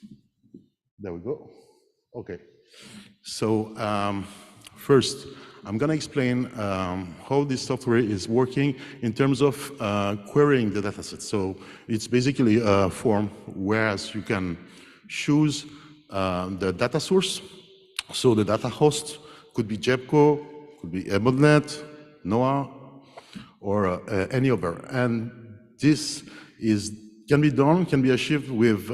There we go. Okay. So First, I'm going to explain how this software is working in terms of querying the dataset. So it's basically a form whereas you can choose the data source. So the data host could be JEPCO, could be Emodnet, NOAA, or any other. And this can be achieved with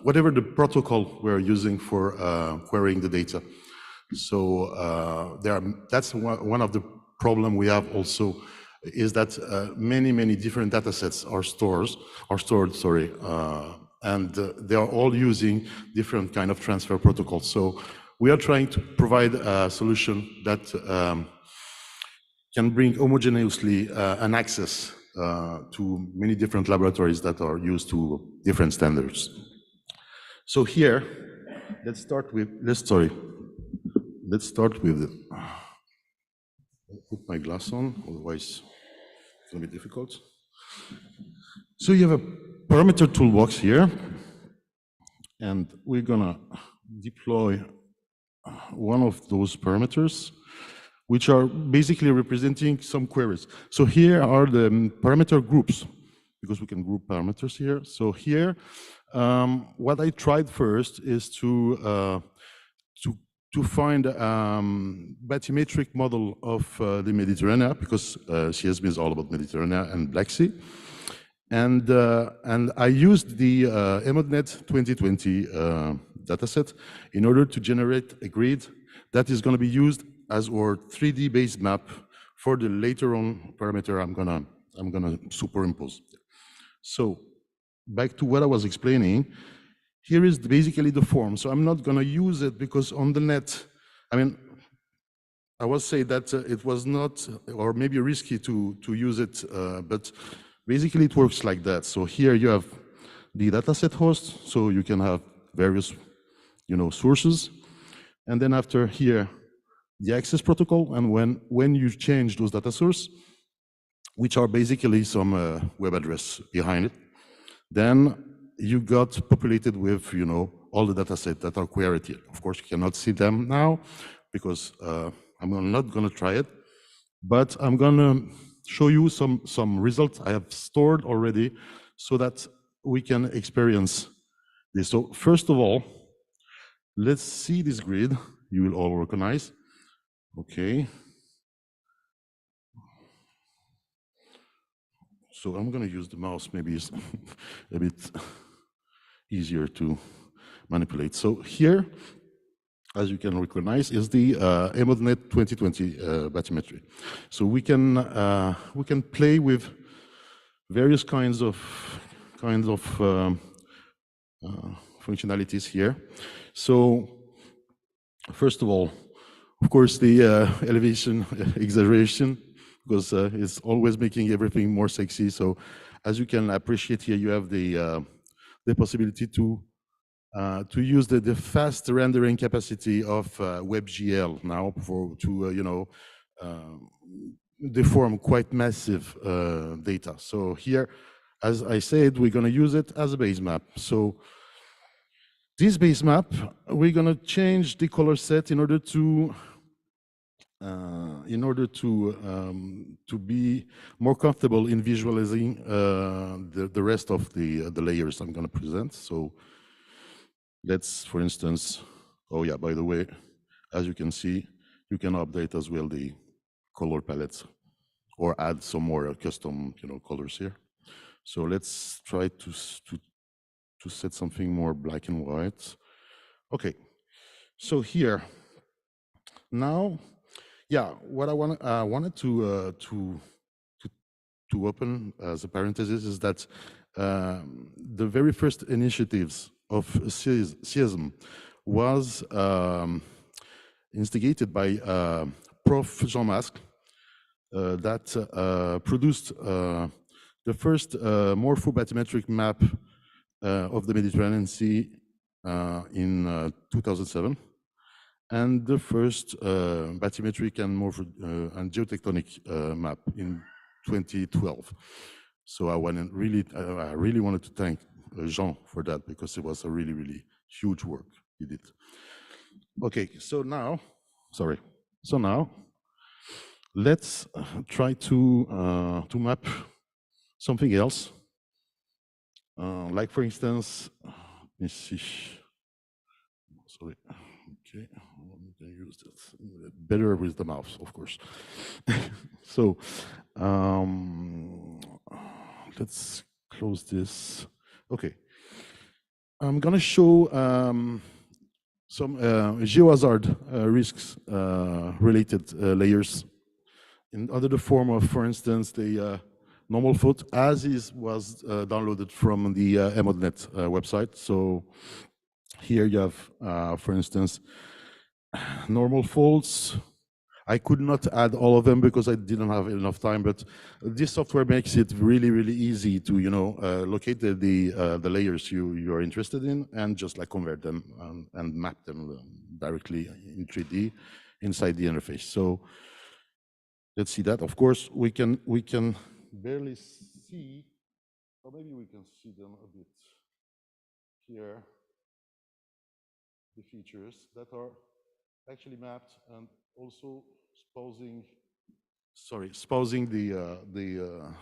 whatever the protocol we're using for querying the data. So that's one of the problem we have also is that many different data sets are stored, and they are all using different kind of transfer protocols. So we are trying to provide a solution that can bring homogeneously an access to many different laboratories that are used to different standards. So here, let's start with, I'll put my glass on, otherwise it's gonna be difficult. So you have a parameter toolbox here, and we're gonna deploy one of those parameters, which are basically representing some queries. So here are the parameter groups, because we can group parameters here. So here, what I tried first is to find bathymetric model of the Mediterranean, because CSB is all about Mediterranean and Black Sea. And I used the Emodnet 2020 dataset in order to generate a grid that is going to be used as our 3D base map for the later on parameter I'm gonna superimpose. So back to what I was explaining, here is basically the form. So I'm not gonna use it because on the net, I mean, I was saying that it was not, or maybe risky to use it, but basically it works like that. So here you have the dataset host, so you can have various, sources. And then after here, the access protocol, and when you change those data sources, which are basically some web address behind it, then you got populated with all the data sets that are queried here. Of course, you cannot see them now because I'm not going to try it, but I'm going to show you some results I have stored already so that we can experience this. So first of all, let's see this grid you will all recognize. Okay. So I'm going to use the mouse, maybe it's a bit easier to manipulate. So here, as you can recognize, is the Emodnet 2020 bathymetry. So we can play with various kinds of functionalities here. So first of all, of course, the elevation exaggeration, because it's always making everything more sexy. So as you can appreciate here, you have the possibility to use the fast rendering capacity of WebGL now to deform quite massive data. So here, as I said, we're going to use it as a base map. So this base map, we're going to change the color set in order to be more comfortable in visualizing the rest of the layers I'm going to present. So let's, for instance, oh yeah, by the way, as you can see, you can update as well the color palettes or add some more custom colors here. So let's try to set something more black and white. Okay, so here now, yeah, what I wanted to open as a parenthesis is that the very first initiatives of CISM was instigated by Prof. Jean Masque that produced the first morphobathymetric map of the Mediterranean Sea in 2007, and the first bathymetric and geotectonic map in 2012. So I really wanted to thank Jean for that, because it was a really huge work he did. Okay, so now, sorry, So now, let's try to map something else. Like for instance, let me see. Sorry. Okay, I'm going to use that better with the mouse, of course. So let's close this. Okay, I'm going to show some geohazard risks related layers under the form of, for instance, the normal foot as is was downloaded from the EMODNet website. So here you have, for instance, normal faults. I could not add all of them because I didn't have enough time, but this software makes it really, really easy to, locate the layers you are interested in and just like convert them and map them directly in 3D inside the interface. So let's see that. Of course, we can barely see, or maybe we can see them a bit here. The features that are actually mapped and also espousing the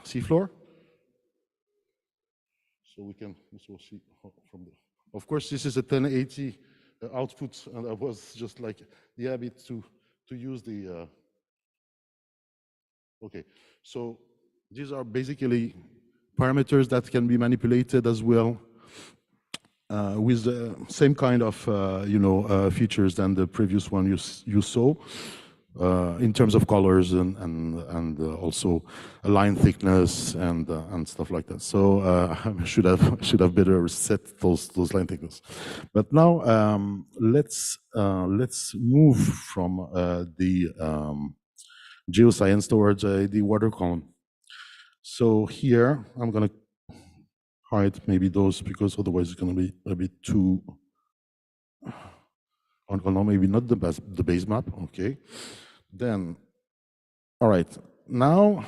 seafloor. So we can also see from the. Of course, this is a 1080 output, and I was just like the habit to use the. Okay, so these are basically parameters that can be manipulated as well. With the same kind of features than the previous one you saw in terms of colors and also line thickness and stuff like that. So I should have better set those line thickness. But now let's move from the geoscience towards the water column. So here I'm gonna hide maybe those because otherwise it's going to be a bit too. Oh no, maybe not the base map. Okay, then, all right. Now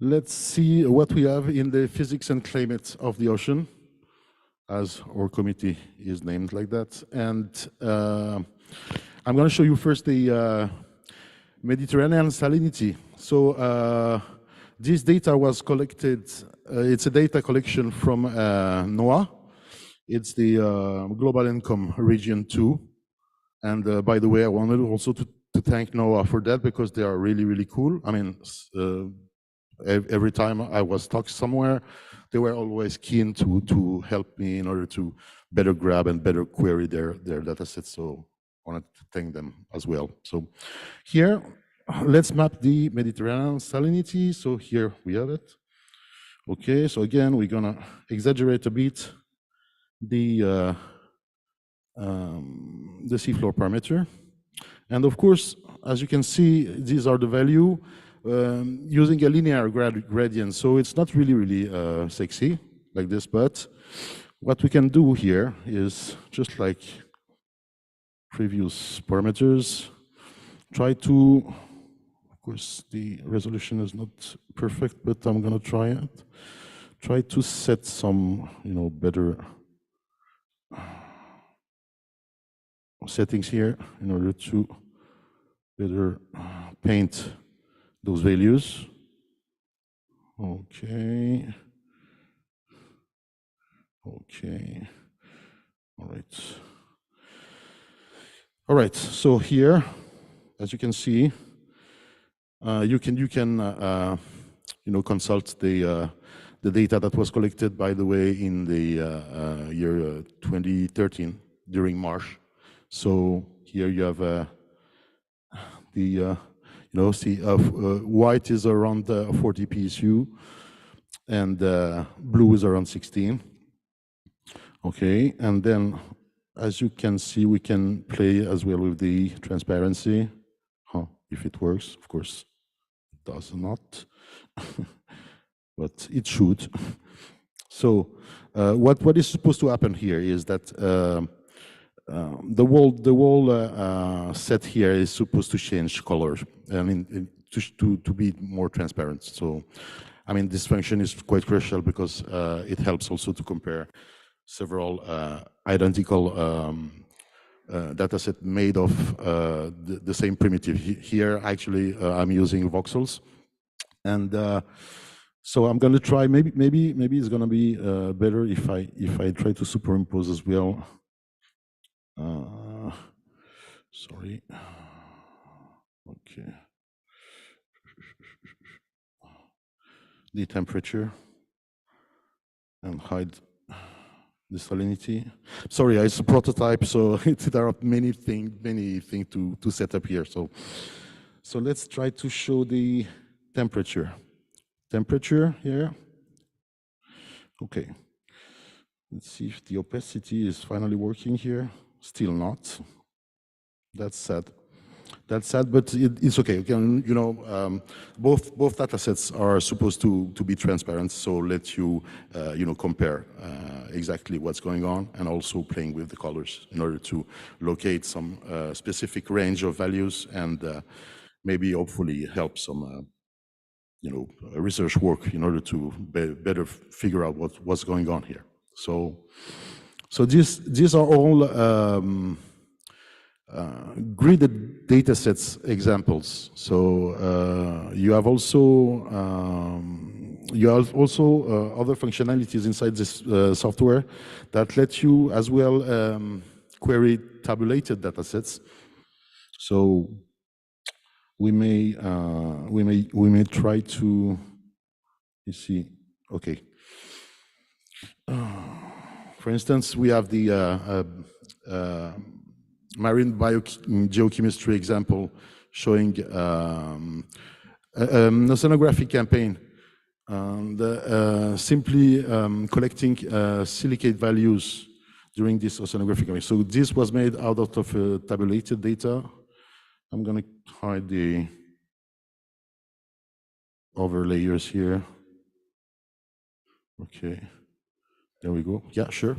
let's see what we have in the physics and climate of the ocean, as our committee is named like that. And I'm going to show you first the Mediterranean salinity. So this data was collected. It's a data collection from NOAA. It's the Global Income Region 2. And by the way, I wanted also to thank NOAA for that because they are really, really cool. I mean, every time I was talking somewhere, they were always keen to help me in order to better grab and better query their data sets. So I wanted to thank them as well. So here, let's map the Mediterranean salinity. So here we have it. Okay, so again, we're gonna exaggerate a bit the seafloor parameter. And of course, as you can see, these are the value using a linear gradient. So it's not really sexy like this, but what we can do here is just like previous parameters, try to, of course, the resolution is not perfect, but I'm gonna try it. Try to set some, better settings here in order to better paint those values. Okay. Okay. All right. All right. So here, as you can see, you can consult the data that was collected, by the way, in the year 2013 during March. So here you have the white is around 40 PSU, and blue is around 16. Okay, and then as you can see, we can play as well with the transparency. If it works, of course, it does not, but it should. So what is supposed to happen here is that the whole set here is supposed to change color. I mean, to be more transparent. So, I mean, this function is quite crucial because it helps also to compare several identical data set made of the same primitive. Here, actually, I'm using voxels. And so I'm going to try, maybe it's going to be better if I try to superimpose as well. Sorry. Okay. The temperature and hide the salinity. Sorry, it's a prototype, so there are many things to set up here. So let's try to show the temperature. Temperature here. Okay. Let's see if the opacity is finally working here. Still not. That's sad. That's sad, but it's okay. You know, both data sets are supposed to be transparent, so let you compare exactly what's going on, and also playing with the colors in order to locate some specific range of values, and maybe hopefully help some research work in order to better figure out what's going on here. So these are all gridded data sets examples. So you have also other functionalities inside this software that let you as well query tabulated data sets. So we may try to, you see, okay. For instance, we have the marine geochemistry example showing an oceanographic campaign, and simply collecting silicate values during this oceanographic campaign. So this was made out of tabulated data. I'm going to hide the overlayers here. Okay, there we go. Yeah, sure.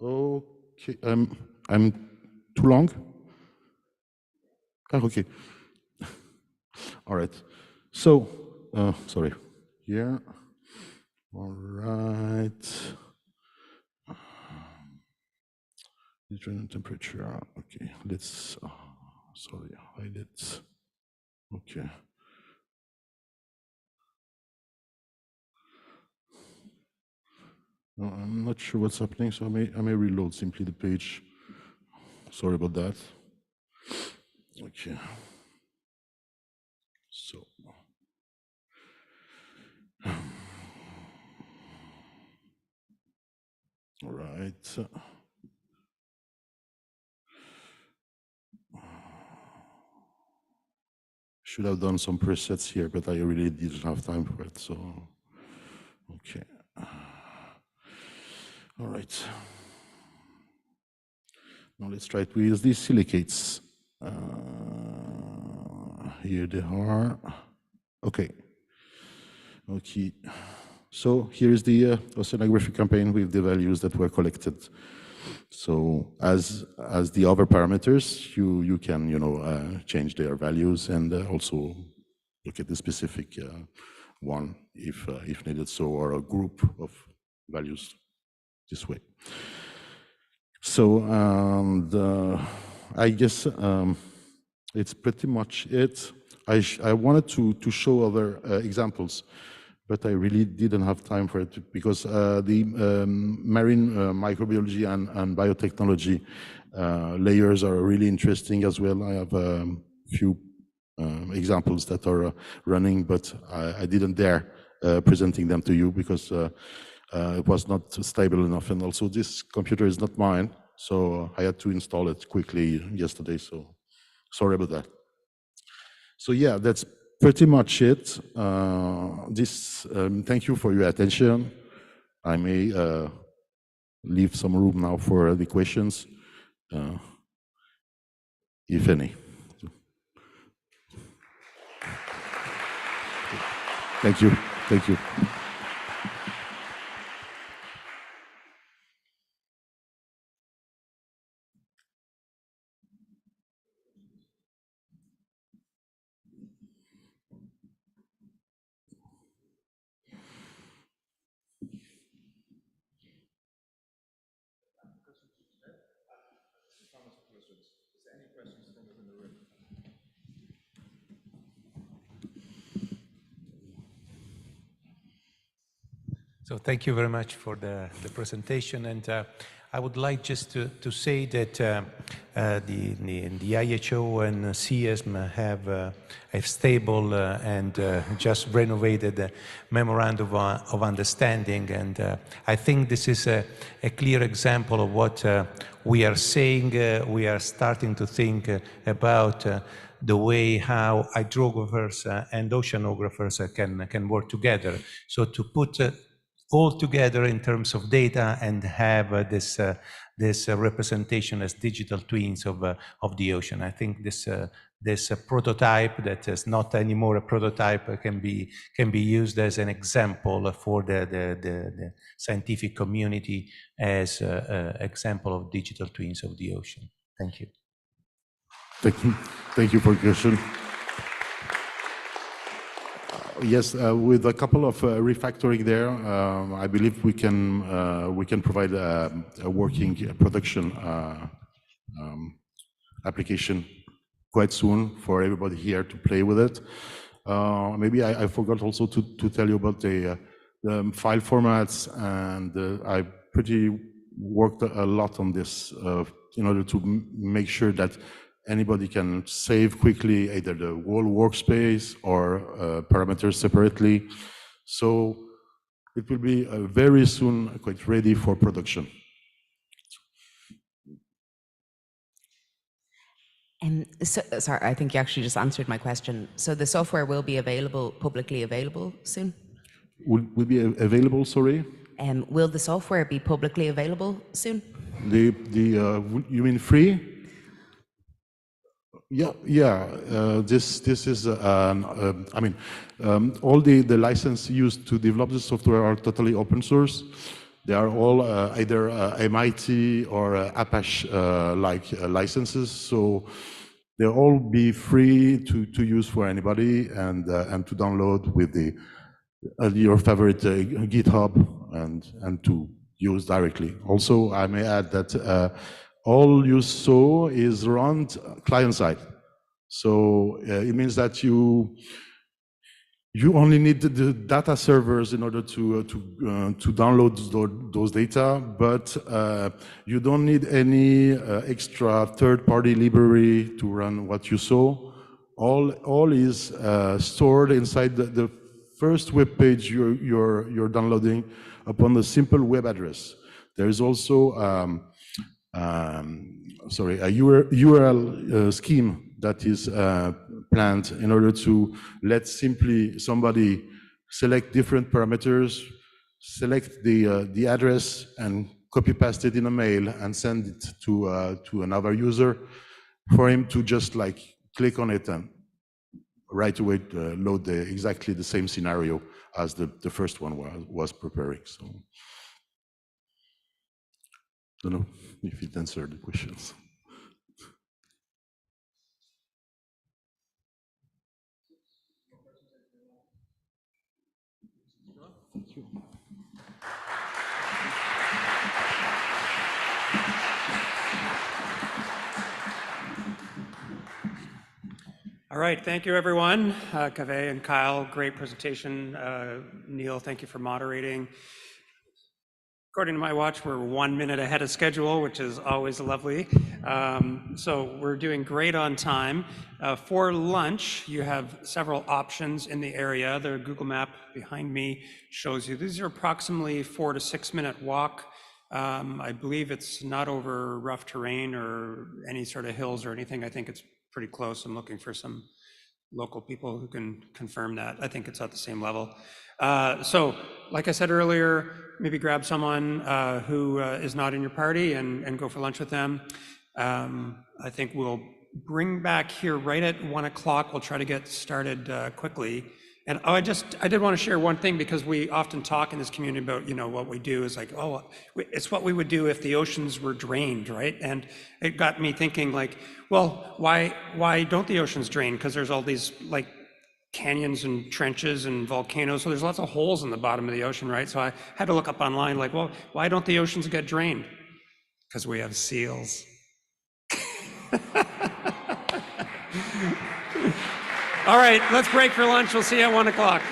Okay, I'm too long? Oh, okay. All right. So, sorry. Here. All right. Internal temperature. Okay. Let's. Sorry. Hide it. Okay. No, I'm not sure what's happening, so I may reload simply the page. Sorry about that. Okay. So. All right. Should have done some presets here, but I really didn't have time for it, so. Okay. All right. Now let's try to use these silicates. Here they are. Okay. Okay. So here is the oceanography campaign with the values that were collected. So as the other parameters, you can change their values, and also look at the specific one if needed, so, or a group of values this way. So I guess it's pretty much it. I wanted to show other examples, but I really didn't have time for it because the marine microbiology and biotechnology layers are really interesting as well. I have a few examples that are running, but I didn't dare presenting them to you because it was not stable enough, and also this computer is not mine, so I had to install it quickly yesterday, so sorry about that. So yeah, that's pretty much it. Thank you for your attention. I may leave some room now for the questions, if any. Thank you. Thank you. So thank you very much for the presentation. And I would like just to say that the IHO and CISM have a stable and just renovated memorandum of understanding. And I think this is a clear example of what we are saying. We are starting to think about the way how hydrographers and oceanographers can work together. So to put all together in terms of data and have this representation as digital twins of the ocean. I think this prototype that is not anymore a prototype can be used as an example for the scientific community as an example of digital twins of the ocean. Thank you. Thank you for your question. Yes, with a couple of refactoring there, I believe we can provide a working production application quite soon for everybody here to play with it. Maybe I forgot also to tell you about the file formats, and I pretty worked a lot on this in order to make sure that anybody can save quickly either the whole workspace or parameters separately. So it will be very soon quite ready for production. Sorry, I think you actually just answered my question. So the software will be available, publicly available soon? Will be available, sorry? Will the software be publicly available soon? You mean free? Yeah. This is. I mean, all the license used to develop the software are totally open source. They are all either MIT or Apache like licenses, so they'll all be free to use for anybody and to download with your favorite GitHub and to use directly. Also, I may add that all you saw is run client side. So it means that you only need the data servers in order to download those data, but you don't need any extra third-party library to run what you saw. All is stored inside the first web page you're downloading upon the simple web address. There is also a URL scheme that is planned in order to let simply somebody select different parameters, select the address, and copy paste it in a mail and send it to another user for him to just like click on it and right away load exactly the same scenario as the first one was preparing. So I don't know if it answered the questions. Thank you. All right, thank you everyone. Kaveh and Kyle, great presentation. Neil, thank you for moderating. According to my watch, we're 1 minute ahead of schedule, which is always lovely. So we're doing great on time. For lunch, you have several options in the area. The Google map behind me shows you. These are approximately 4 to 6 minute walk. I believe it's not over rough terrain or any sort of hills or anything. I think it's pretty close. I'm looking for some local people who can confirm that. I think it's at the same level. So like I said earlier, maybe grab someone who is not in your party and go for lunch with them. I think we'll bring back here right at 1 o'clock. We'll try to get started quickly. And I did want to share one thing, because we often talk in this community about, what we do is like, oh, it's what we would do if the oceans were drained, right? And it got me thinking like, well, why don't the oceans drain? Because there's all these like canyons and trenches and volcanoes. So there's lots of holes in the bottom of the ocean, right? So I had to look up online like, well, why don't the oceans get drained? Because we have seals. All right, let's break for lunch. We'll see you at 1 o'clock.